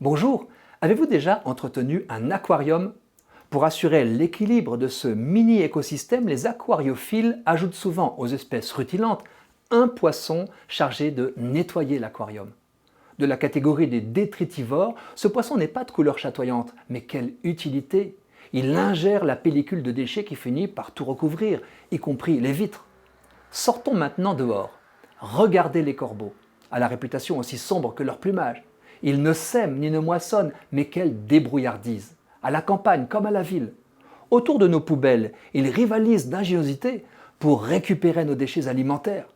Bonjour, avez-vous déjà entretenu un aquarium? Pour assurer l'équilibre de ce mini-écosystème, les aquariophiles ajoutent souvent aux espèces rutilantes un poisson chargé de nettoyer l'aquarium. De la catégorie des détritivores, ce poisson n'est pas de couleur chatoyante, mais quelle utilité! Il ingère la pellicule de déchets qui finit par tout recouvrir, y compris les vitres. Sortons maintenant dehors. Regardez les corbeaux, à la réputation aussi sombre que leur plumage. Ils ne sèment ni ne moissonnent, mais quelle débrouillardise, à la campagne comme à la ville. Autour de nos poubelles, ils rivalisent d'ingéniosité pour récupérer nos déchets alimentaires.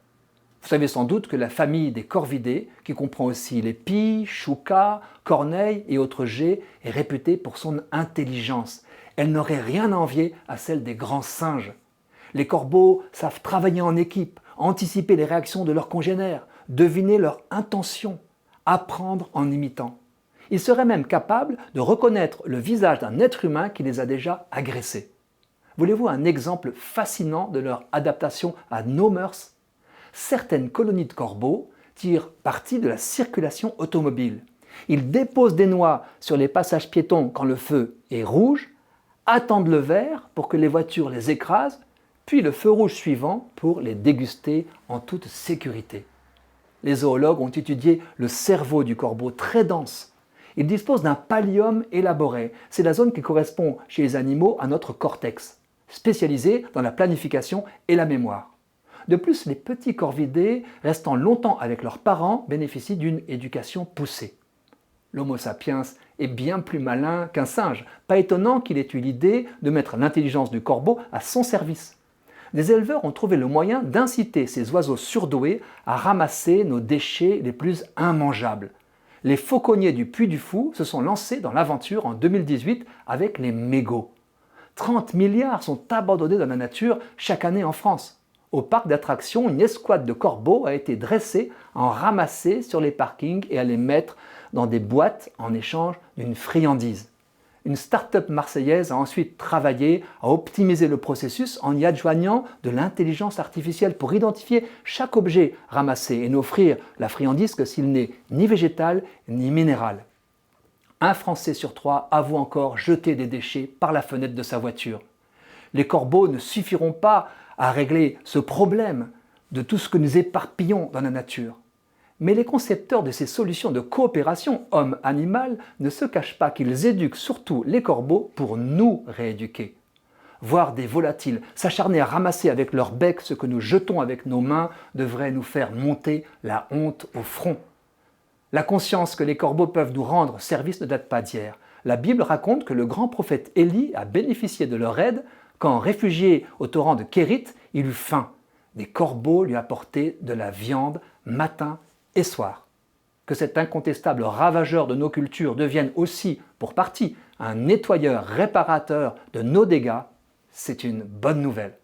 Vous savez sans doute que la famille des corvidés, qui comprend aussi les pies, choucas, corneilles et autres geais, est réputée pour son intelligence. Elle n'aurait rien à envier à celle des grands singes. Les corbeaux savent travailler en équipe, anticiper les réactions de leurs congénères, deviner leurs intentions, apprendre en imitant. Ils seraient même capables de reconnaître le visage d'un être humain qui les a déjà agressés. Voulez-vous un exemple fascinant de leur adaptation à nos mœurs? Certaines colonies de corbeaux tirent parti de la circulation automobile. Ils déposent des noix sur les passages piétons quand le feu est rouge, attendent le vert pour que les voitures les écrasent, puis le feu rouge suivant pour les déguster en toute sécurité. Les zoologues ont étudié le cerveau du corbeau très dense. Il dispose d'un pallium élaboré. C'est la zone qui correspond chez les animaux à notre cortex, spécialisé dans la planification et la mémoire. De plus, les petits corvidés, restant longtemps avec leurs parents, bénéficient d'une éducation poussée. L'Homo sapiens est bien plus malin qu'un singe. Pas étonnant qu'il ait eu l'idée de mettre l'intelligence du corbeau à son service. Des éleveurs ont trouvé le moyen d'inciter ces oiseaux surdoués à ramasser nos déchets les plus immangeables. Les fauconniers du Puy du Fou se sont lancés dans l'aventure en 2018 avec les mégots. 30 milliards sont abandonnés dans la nature chaque année en France. Au parc d'attractions, une escouade de corbeaux a été dressée à en ramasser sur les parkings et à les mettre dans des boîtes en échange d'une friandise. Une start-up marseillaise a ensuite travaillé à optimiser le processus en y adjoignant de l'intelligence artificielle pour identifier chaque objet ramassé et n'offrir la friandise que s'il n'est ni végétal ni minéral. Un Français sur 3 avoue encore jeter des déchets par la fenêtre de sa voiture. Les corbeaux ne suffiront pas à régler ce problème de tout ce que nous éparpillons dans la nature. Mais les concepteurs de ces solutions de coopération homme-animal ne se cachent pas qu'ils éduquent surtout les corbeaux pour nous rééduquer. Voir des volatiles s'acharner à ramasser avec leur bec ce que nous jetons avec nos mains devrait nous faire monter la honte au front. La conscience que les corbeaux peuvent nous rendre service ne date pas d'hier. La Bible raconte que le grand prophète Élie a bénéficié de leur aide quand, réfugié au torrent de Kérit, il eut faim. Des corbeaux lui apportaient de la viande matin et soir. Que cet incontestable ravageur de nos cultures devienne aussi, pour partie, un nettoyeur réparateur de nos dégâts, c'est une bonne nouvelle.